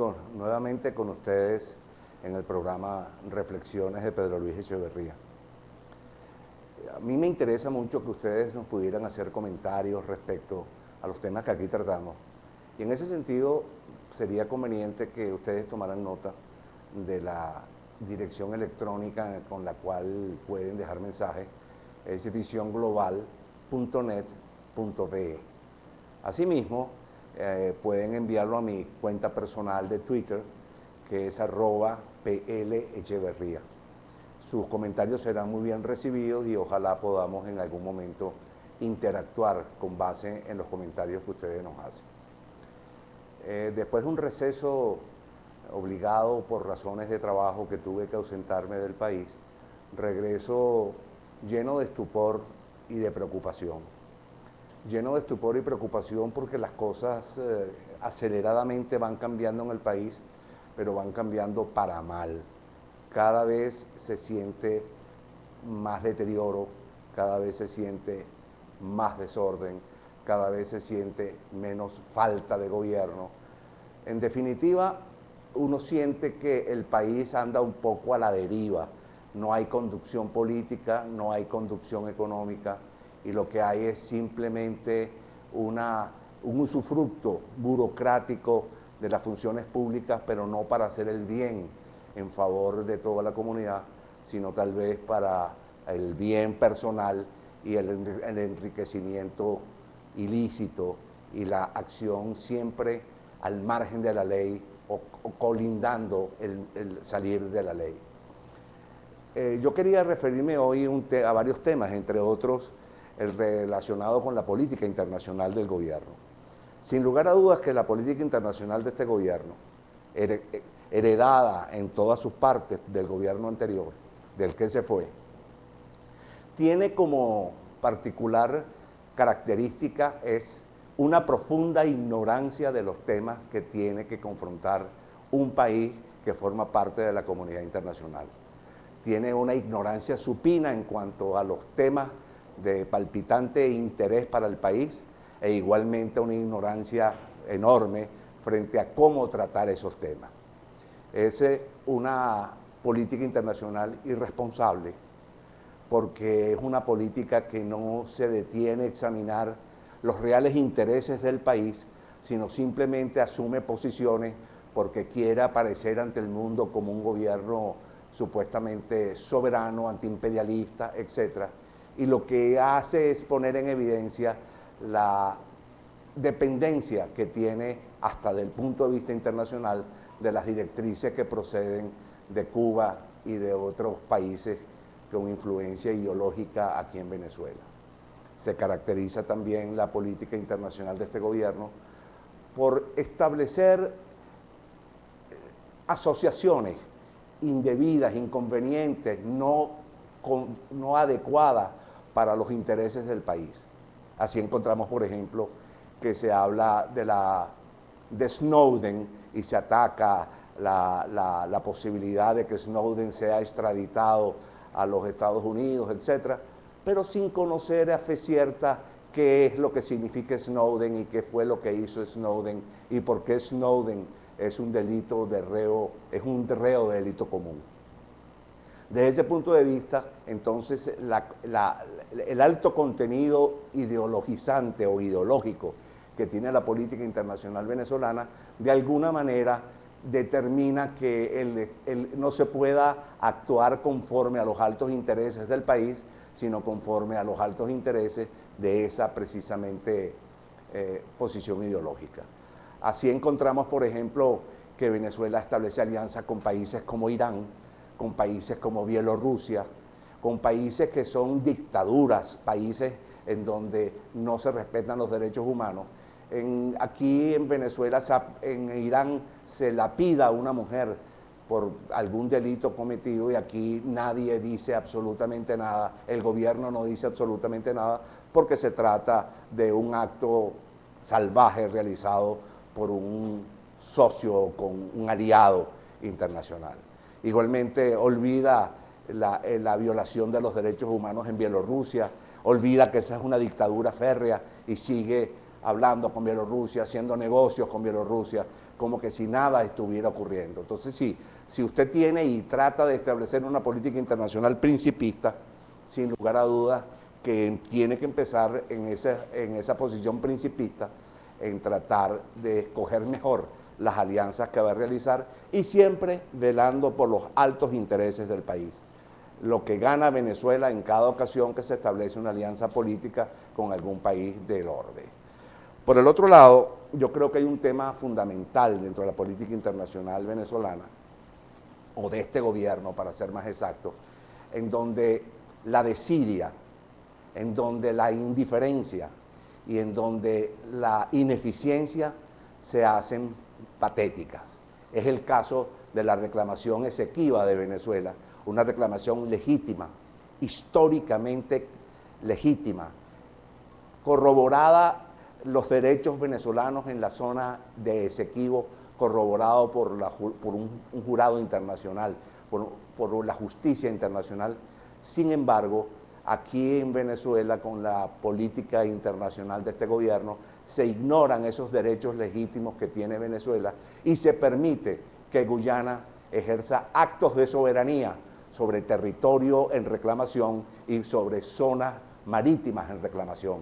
amigos, nuevamente con ustedes en el programa Reflexiones de Pedro Luis Echeverría. A mí me interesa mucho que ustedes nos pudieran hacer comentarios respecto a los temas que aquí tratamos. Y en ese sentido sería conveniente que ustedes tomaran nota de la dirección electrónica con la cual pueden dejar mensajes, es visionglobal.net.be. Asimismo, pueden enviarlo a mi cuenta personal de Twitter, que es @PLEcheverría. Sus comentarios serán muy bien recibidos y ojalá podamos en algún momento interactuar con base en los comentarios que ustedes nos hacen. Después de un receso obligado por razones de trabajo que tuve que ausentarme del país, regreso lleno de estupor y de preocupación. Lleno de estupor y preocupación porque las cosas aceleradamente van cambiando en el país, pero van cambiando para mal. Cada vez se siente más deterioro, cada vez se siente más desorden, cada vez se siente menos falta de gobierno. En definitiva, uno siente que el país anda un poco a la deriva. No hay conducción política, no hay conducción económica, y lo que hay es simplemente un usufructo burocrático de las funciones públicas, pero no para hacer el bien en favor de toda la comunidad, sino tal vez para el bien personal y el enriquecimiento ilícito y la acción siempre al margen de la ley o colindando el salir de la ley. Yo quería referirme hoy a varios temas, entre otros el relacionado con la política internacional del gobierno. Sin lugar a dudas que la política internacional de este gobierno, heredada en todas sus partes del gobierno anterior, del que se fue, tiene como particular característica es una profunda ignorancia de los temas que tiene que confrontar un país que forma parte de la comunidad internacional. Tiene una ignorancia supina en cuanto a los temas de palpitante interés para el país e igualmente una ignorancia enorme frente a cómo tratar esos temas. Es una política internacional irresponsable porque es una política que no se detiene a examinar los reales intereses del país, sino simplemente asume posiciones porque quiere aparecer ante el mundo como un gobierno supuestamente soberano, antiimperialista, etc. Y lo que hace es poner en evidencia la dependencia que tiene hasta del punto de vista internacional de las directrices que proceden de Cuba y de otros países con influencia ideológica aquí en Venezuela. Se caracteriza también la política internacional de este gobierno por establecer asociaciones indebidas, inconvenientes, no adecuadas para los intereses del país. Así encontramos, por ejemplo, que se habla de Snowden y se ataca la posibilidad de que Snowden sea extraditado a los Estados Unidos, etcétera, pero sin conocer a fe cierta qué es lo que significa Snowden y qué fue lo que hizo Snowden y por qué Snowden es un delito de reo, es un reo de delito común. Desde ese punto de vista, entonces, el alto contenido ideologizante o ideológico que tiene la política internacional venezolana, de alguna manera determina que no se pueda actuar conforme a los altos intereses del país, sino conforme a los altos intereses de esa precisamente posición ideológica. Así encontramos, por ejemplo, que Venezuela establece alianzas con países como Irán, con países como Bielorrusia, con países que son dictaduras, países en donde no se respetan los derechos humanos. Aquí en Venezuela, en Irán, se lapida a una mujer por algún delito cometido y aquí nadie dice absolutamente nada, el gobierno no dice absolutamente nada porque se trata de un acto salvaje realizado por un socio, con un aliado internacional. Igualmente olvida la violación de los derechos humanos en Bielorrusia, olvida que esa es una dictadura férrea y sigue hablando con Bielorrusia, haciendo negocios con Bielorrusia, como que si nada estuviera ocurriendo. Entonces, si usted tiene y trata de establecer una política internacional principista, sin lugar a dudas que tiene que empezar en esa posición principista, en tratar de escoger mejor las alianzas que va a realizar y siempre velando por los altos intereses del país. Lo que gana Venezuela en cada ocasión que se establece una alianza política con algún país del orbe. Por el otro lado, yo creo que hay un tema fundamental dentro de la política internacional venezolana, o de este gobierno, para ser más exacto, en donde la desidia, en donde la indiferencia y en donde la ineficiencia se hacen patéticas. Es el caso de la reclamación exequiva de Venezuela, una reclamación legítima, históricamente legítima, corroborada los derechos venezolanos en la zona de Esequibo, corroborado por un jurado internacional, por la justicia internacional. Sin embargo, aquí en Venezuela, con la política internacional de este gobierno, se ignoran esos derechos legítimos que tiene Venezuela y se permite que Guyana ejerza actos de soberanía sobre territorio en reclamación y sobre zonas marítimas en reclamación.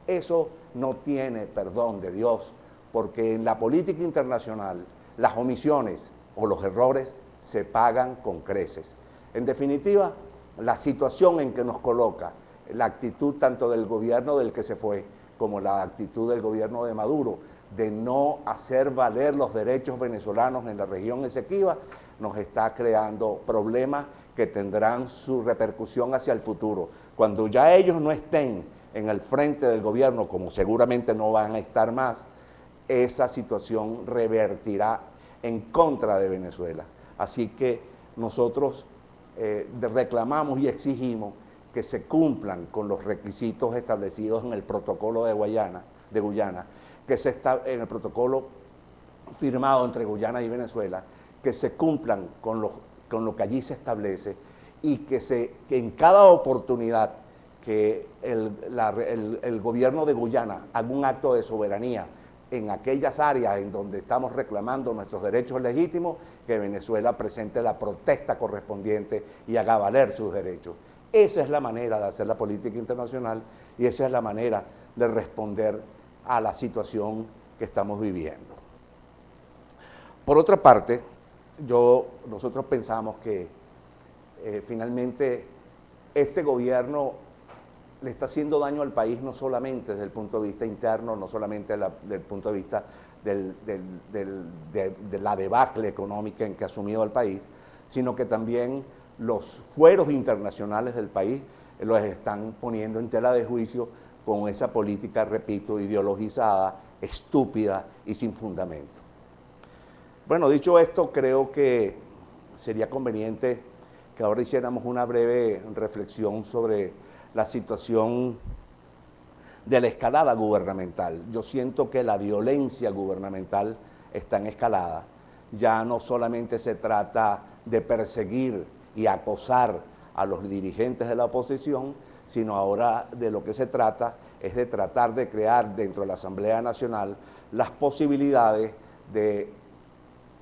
Eso no tiene perdón de Dios, porque en la política internacional las omisiones o los errores se pagan con creces. En definitiva, la situación en que nos coloca la actitud tanto del gobierno del que se fue como la actitud del gobierno de Maduro de no hacer valer los derechos venezolanos en la región Esequiba nos está creando problemas que tendrán su repercusión hacia el futuro. Cuando ya ellos no estén en el frente del gobierno, como seguramente no van a estar más, esa situación revertirá en contra de Venezuela. Así que nosotros reclamamos y exigimos que se cumplan con los requisitos establecidos en el protocolo de Guyana, que se está en el protocolo firmado entre Guyana y Venezuela, que se cumplan con lo que allí se establece y que en cada oportunidad que el gobierno de Guyana haga un acto de soberanía en aquellas áreas en donde estamos reclamando nuestros derechos legítimos, que Venezuela presente la protesta correspondiente y haga valer sus derechos. Esa es la manera de hacer la política internacional y esa es la manera de responder a la situación que estamos viviendo. Por otra parte, nosotros pensamos que finalmente este gobierno le está haciendo daño al país no solamente desde el punto de vista interno, no solamente desde el punto de vista de la debacle económica en que ha sumido el país, sino que también los fueros internacionales del país los están poniendo en tela de juicio con esa política, repito, ideologizada, estúpida y sin fundamento. Bueno, dicho esto, creo que sería conveniente que ahora hiciéramos una breve reflexión sobre la situación de la escalada gubernamental. Yo siento que la violencia gubernamental está en escalada. Ya no solamente se trata de perseguir y acosar a los dirigentes de la oposición, sino ahora de lo que se trata es de tratar de crear dentro de la Asamblea Nacional las posibilidades de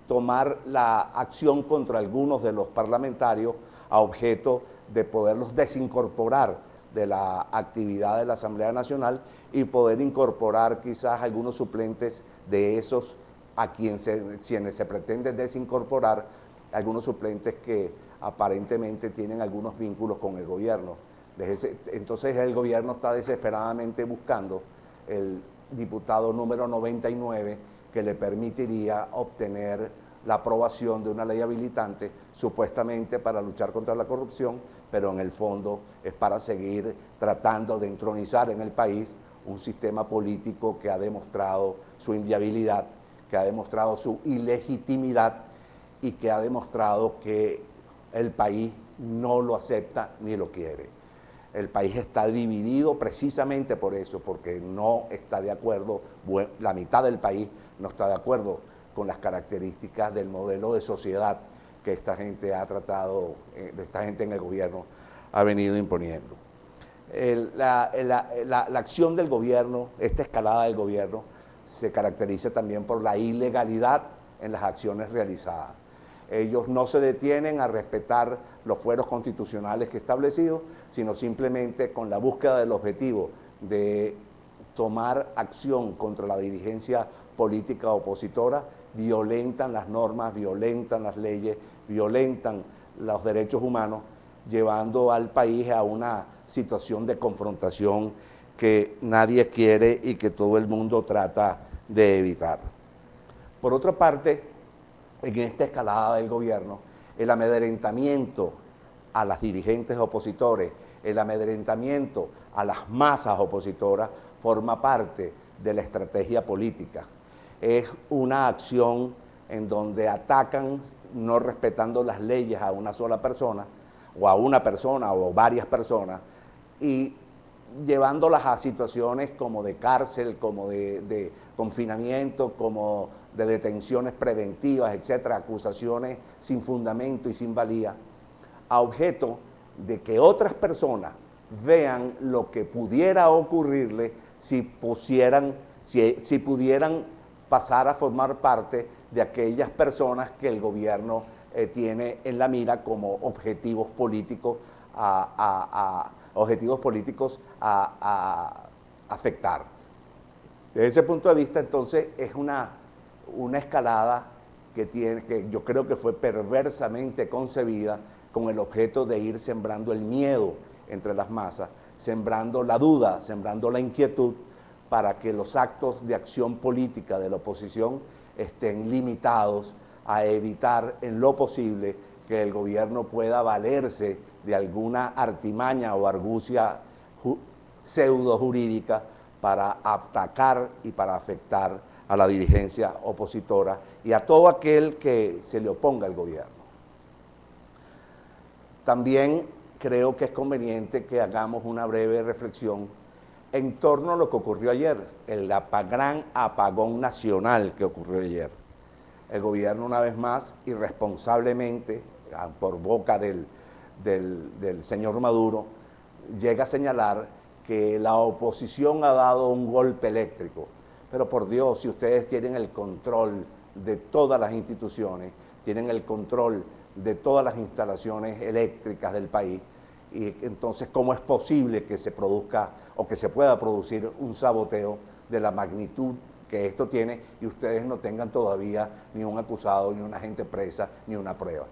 tomar la acción contra algunos de los parlamentarios a objeto de poderlos desincorporar de la actividad de la Asamblea Nacional y poder incorporar quizás algunos suplentes de esos a quienes se pretende desincorporar, algunos suplentes que aparentemente tienen algunos vínculos con el gobierno. Entonces el gobierno está desesperadamente buscando el diputado número 99 que le permitiría obtener la aprobación de una ley habilitante supuestamente para luchar contra la corrupción, pero en el fondo es para seguir tratando de entronizar en el país un sistema político que ha demostrado su inviabilidad, que ha demostrado su ilegitimidad y que ha demostrado que el país no lo acepta ni lo quiere. El país está dividido precisamente por eso, porque no está de acuerdo, la mitad del país no está de acuerdo con las características del modelo de sociedad que esta gente ha tratado, esta gente en el gobierno ha venido imponiendo. La acción del gobierno, esta escalada del gobierno, se caracteriza también por la ilegalidad en las acciones realizadas. Ellos no se detienen a respetar los fueros constitucionales que establecidos, sino simplemente con la búsqueda del objetivo de tomar acción contra la dirigencia política opositora, violentan las normas, violentan las leyes, violentan los derechos humanos, llevando al país a una situación de confrontación que nadie quiere y que todo el mundo trata de evitar. Por otra parte, en esta escalada del gobierno, el amedrentamiento a las dirigentes opositores, el amedrentamiento a las masas opositoras, forma parte de la estrategia política. Es una acción en donde atacan no respetando las leyes a una sola persona, o a una persona o varias personas, y llevándolas a situaciones como de cárcel, como de confinamiento, como de detenciones preventivas, etcétera, acusaciones sin fundamento y sin valía, a objeto de que otras personas vean lo que pudiera ocurrirle si pudieran pasar a formar parte de aquellas personas que el gobierno tiene en la mira como objetivos políticos a afectar. Desde ese punto de vista, entonces, es una escalada que yo creo que fue perversamente concebida con el objeto de ir sembrando el miedo entre las masas, sembrando la duda, sembrando la inquietud, para que los actos de acción política de la oposición estén limitados a evitar en lo posible que el gobierno pueda valerse de alguna artimaña o argucia pseudo jurídica para atacar y para afectar a la dirigencia opositora y a todo aquel que se le oponga al gobierno. También creo que es conveniente que hagamos una breve reflexión en torno a lo que ocurrió ayer, el gran apagón nacional que ocurrió ayer. El gobierno, una vez más, irresponsablemente, por boca del señor Maduro, llega a señalar que la oposición ha dado un golpe eléctrico. Pero por Dios, si ustedes tienen el control de todas las instituciones, tienen el control de todas las instalaciones eléctricas del país, y entonces, ¿cómo es posible que se produzca o que se pueda producir un saboteo de la magnitud que esto tiene y ustedes no tengan todavía ni un acusado, ni una gente presa, ni una prueba?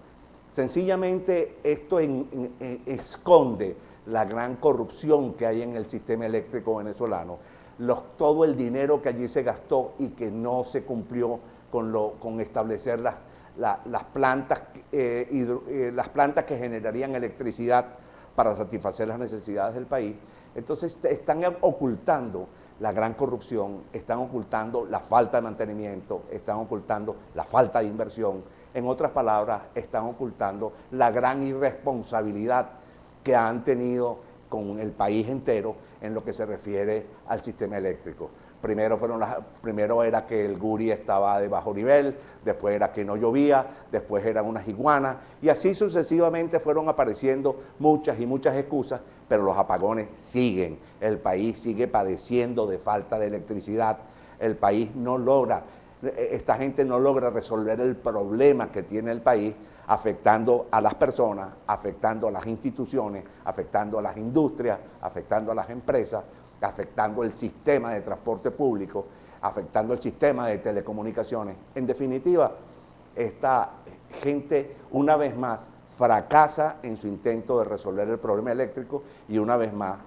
Sencillamente, esto esconde la gran corrupción que hay en el sistema eléctrico venezolano, todo el dinero que allí se gastó y que no se cumplió con establecer las plantas que generarían electricidad para satisfacer las necesidades del país. Entonces están ocultando la gran corrupción, están ocultando la falta de mantenimiento, están ocultando la falta de inversión. En otras palabras, están ocultando la gran irresponsabilidad que han tenido con el país entero en lo que se refiere al sistema eléctrico. Primero era que el Guri estaba de bajo nivel, después era que no llovía, después eran unas iguanas, y así sucesivamente fueron apareciendo muchas y muchas excusas, pero los apagones siguen, el país sigue padeciendo de falta de electricidad, el país esta gente no logra resolver el problema que tiene el país, afectando a las personas, afectando a las instituciones, afectando a las industrias, afectando a las empresas, afectando el sistema de transporte público, afectando el sistema de telecomunicaciones. En definitiva, esta gente una vez más fracasa en su intento de resolver el problema eléctrico y una vez más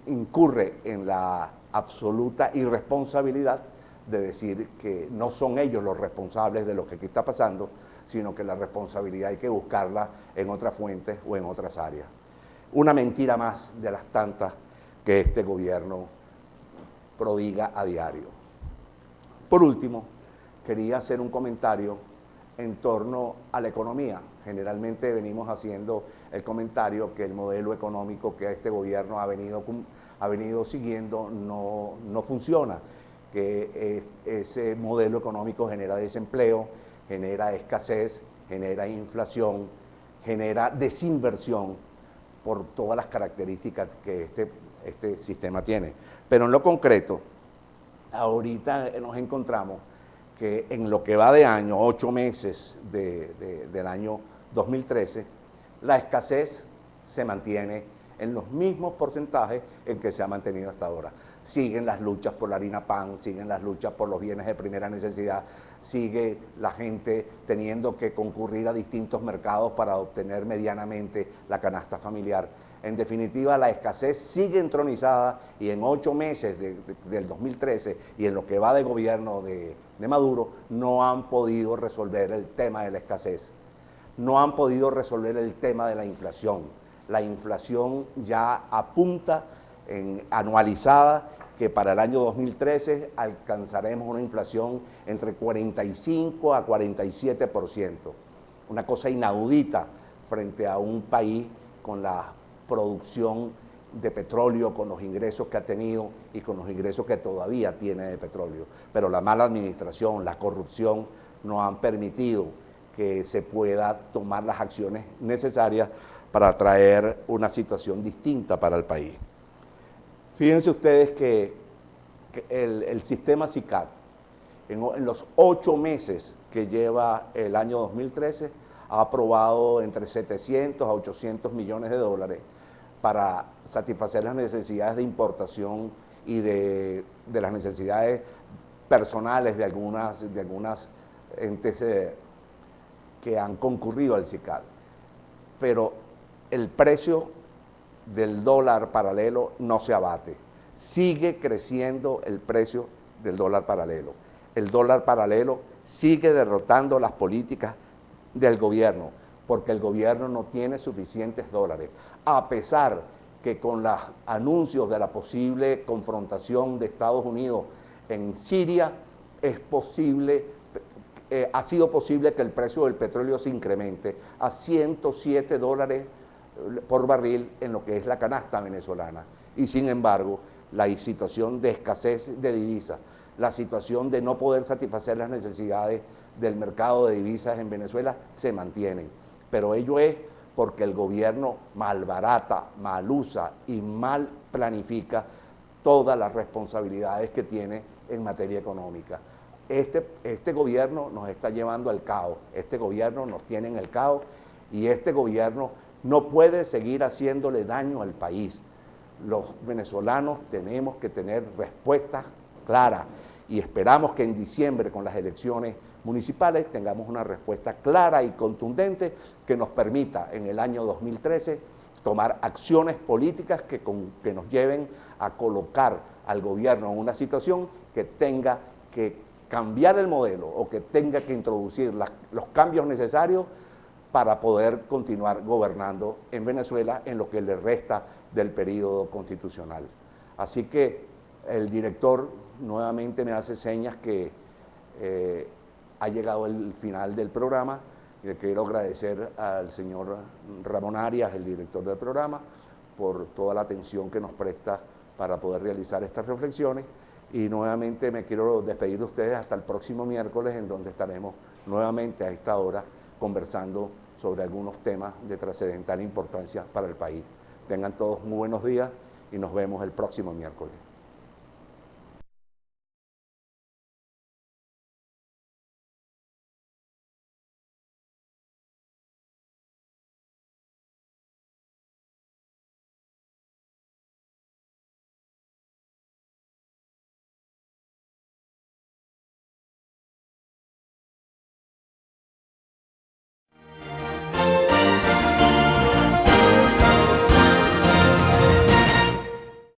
incurre en la absoluta irresponsabilidad de decir que no son ellos los responsables de lo que aquí está pasando, sino que la responsabilidad hay que buscarla en otras fuentes o en otras áreas. Una mentira más de las tantas que este gobierno prodiga a diario. Por último, quería hacer un comentario en torno a la economía. Generalmente venimos haciendo el comentario que el modelo económico que este gobierno ha venido siguiendo no funciona, que ese modelo económico genera desempleo, genera escasez, genera inflación, genera desinversión por todas las características que este sistema tiene. Pero en lo concreto, ahorita nos encontramos que en lo que va de año, 8 meses del año 2013, la escasez se mantiene en los mismos porcentajes en que se ha mantenido hasta ahora. Siguen las luchas por la harina pan, siguen las luchas por los bienes de primera necesidad, sigue la gente teniendo que concurrir a distintos mercados para obtener medianamente la canasta familiar. En definitiva, la escasez sigue entronizada y en 8 meses del 2013 y en lo que va de gobierno de Maduro no han podido resolver el tema de la escasez, no han podido resolver el tema de la inflación. La inflación ya apunta anualizada que para el año 2013 alcanzaremos una inflación entre 45 a 47%, una cosa inaudita frente a un país con la producción de petróleo, con los ingresos que ha tenido y con los ingresos que todavía tiene de petróleo. Pero la mala administración, la corrupción no han permitido que se pueda tomar las acciones necesarias para traer una situación distinta para el país. Fíjense ustedes que el sistema SICAD, en los 8 meses que lleva el año 2013, ha aprobado entre 700 a 800 millones de dólares para satisfacer las necesidades de importación y de las necesidades personales de algunas entes que han concurrido al SICAD. Pero el precio del dólar paralelo no se abate. Sigue creciendo el precio del dólar paralelo. El dólar paralelo sigue derrotando las políticas del gobierno, porque el gobierno no tiene suficientes dólares, a pesar que con los anuncios de la posible confrontación de Estados Unidos en Siria, ha sido posible que el precio del petróleo se incremente a 107 dólares por barril en lo que es la canasta venezolana. Y sin embargo, la situación de escasez de divisas, la situación de no poder satisfacer las necesidades del mercado de divisas en Venezuela se mantienen. Pero ello es porque el gobierno malbarata, mal usa y mal planifica todas las responsabilidades que tiene en materia económica. Este gobierno nos está llevando al caos, este gobierno nos tiene en el caos y este gobierno no puede seguir haciéndole daño al país. Los venezolanos tenemos que tener respuestas claras y esperamos que en diciembre, con las elecciones municipales, tengamos una respuesta clara y contundente que nos permita en el año 2013 tomar acciones políticas que nos lleven a colocar al gobierno en una situación que tenga que cambiar el modelo o que tenga que introducir los cambios necesarios para poder continuar gobernando en Venezuela en lo que le resta del periodo constitucional. Así que el director nuevamente me hace señas que ha llegado el final del programa. Le quiero agradecer al señor Ramón Arias, el director del programa, por toda la atención que nos presta para poder realizar estas reflexiones. Y nuevamente me quiero despedir de ustedes hasta el próximo miércoles, en donde estaremos nuevamente a esta hora conversando sobre algunos temas de trascendental importancia para el país. Tengan todos muy buenos días y nos vemos el próximo miércoles.